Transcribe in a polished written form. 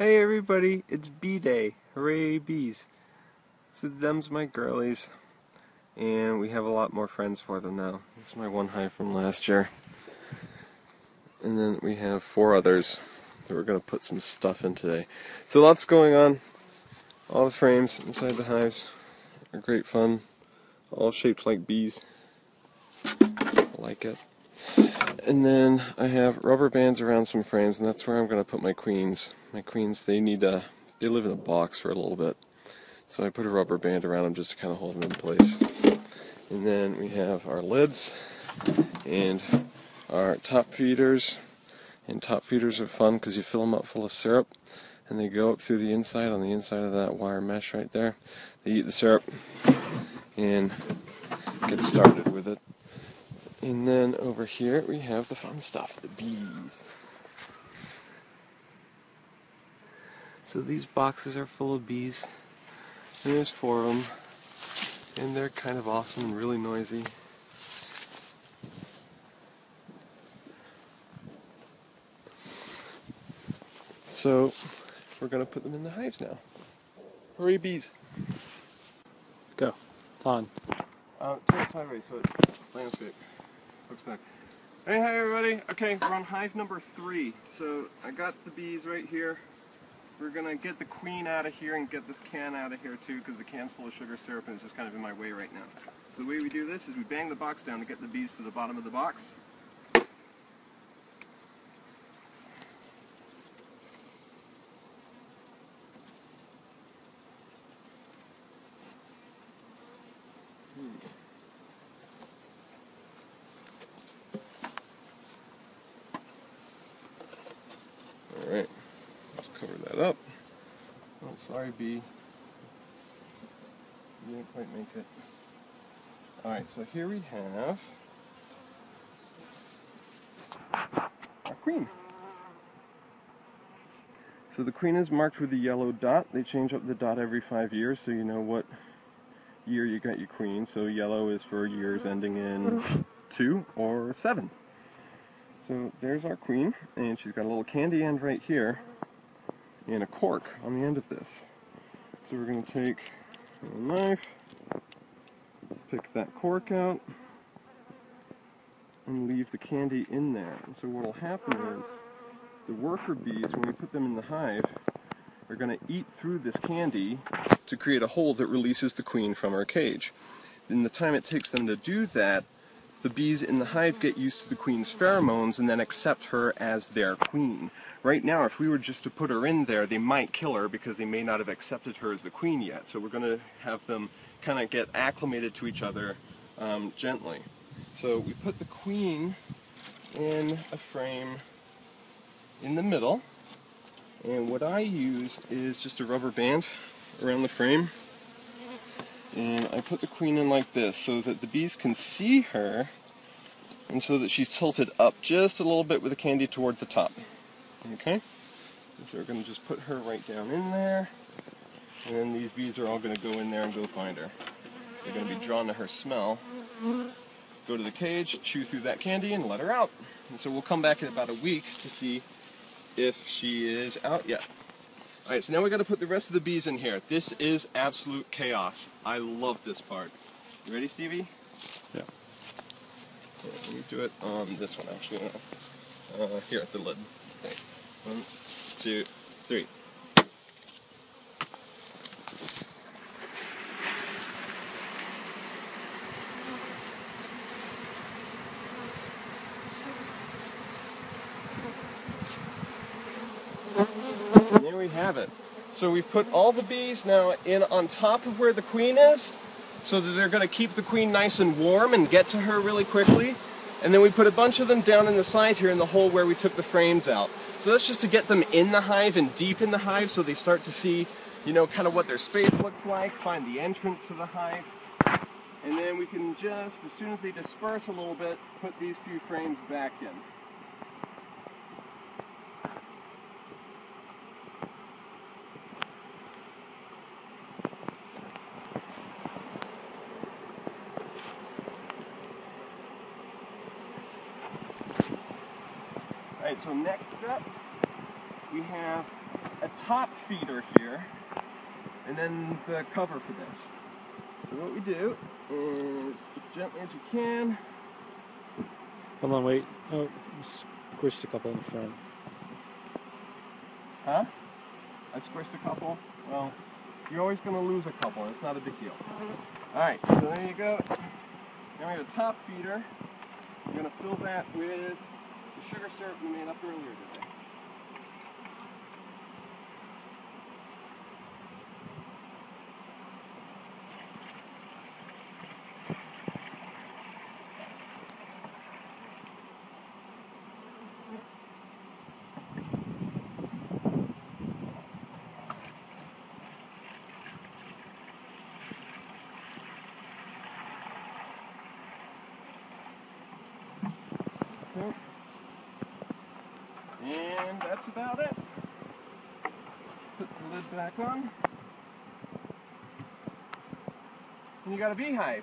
Hey everybody, it's bee day. Hooray bees. So them's my girlies. And we have a lot more friends for them now. This is my one hive from last year. And then we have 4 others that we're going to put some stuff in today. So lots going on. All the frames inside the hives are great fun. All shaped like bees. I like it. And then I have rubber bands around some frames, and that's where I'm going to put my queens. My queens, they live in a box for a little bit. So I put a rubber band around them just to kind of hold them in place. And then we have our lids and our top feeders. And top feeders are fun because you fill them up full of syrup and they go up through the inside, on the inside of that wire mesh right there. They eat the syrup and get started with it. And then over here we have the fun stuff, the bees. So these boxes are full of bees. And there's 4 of them. And they're kind of awesome and really noisy. So we're going to put them in the hives now. Hurry bees. Go. It's on. Turn it sideways so it's landscape. Looks back. Hey, hi everybody. Okay, we're on hive number 3. So I got the bees right here. We're going to get the queen out of here and get this can out of here too, because the can's full of sugar syrup and it's just kind of in my way right now. So the way we do this is we bang the box down to get the bees to the bottom of the box. Alright, let's cover that up. Oh, sorry, bee. You didn't quite make it. Alright, so here we have our queen. So the queen is marked with a yellow dot. They change up the dot every 5 years, so you know what year you got your queen. So yellow is for years ending in 2 or 7. So there's our queen, and she's got a little candy end right here, and a cork on the end of this. So we're going to take a knife, pick that cork out, and leave the candy in there. And so what will happen is, the worker bees, when we put them in the hive, are going to eat through this candy to create a hole that releases the queen from her cage. In the time it takes them to do that, the bees in the hive get used to the queen's pheromones and then accept her as their queen. Right now, if we were just to put her in there, they might kill her because they may not have accepted her as the queen yet. So we're going to have them kind of get acclimated to each other gently. So we put the queen in a frame in the middle, and what I use is just a rubber band around the frame, and I put the queen in like this so that the bees can see her, and so that she's tilted up just a little bit with the candy toward the top. Okay? And so we're going to just put her right down in there, and then these bees are all going to go in there and go find her. They're going to be drawn to her smell, go to the cage, chew through that candy, and let her out. And so we'll come back in about a week to see if she is out yet. Alright, so now we got to put the rest of the bees in here. This is absolute chaos. I love this part. You ready, Stevie? Yeah. Let me do it on this one, actually. Here at the lid. Okay. 1, 2, 3. And there we have it. So we've put all the bees now in on top of where the queen is, so that they're going to keep the queen nice and warm and get to her really quickly. And then we put a bunch of them down in the side here in the hole where we took the frames out. So that's just to get them in the hive and deep in the hive so they start to see, you know, kind of what their space looks like, find the entrance to the hive. And then we can just, as soon as they disperse a little bit, put these few frames back in. Alright, so next step, we have a top feeder here, and then the cover for this. So what we do is, as gently as you can. Hold on, wait. Oh, squished a couple in the front. Huh? I squished a couple? Well, you're always going to lose a couple, and it's not a big deal. Alright, so there you go. Now we have a top feeder. We're going to fill that with the sugar syrup we made up earlier today. And that's about it. Put the lid back on. And you got a beehive.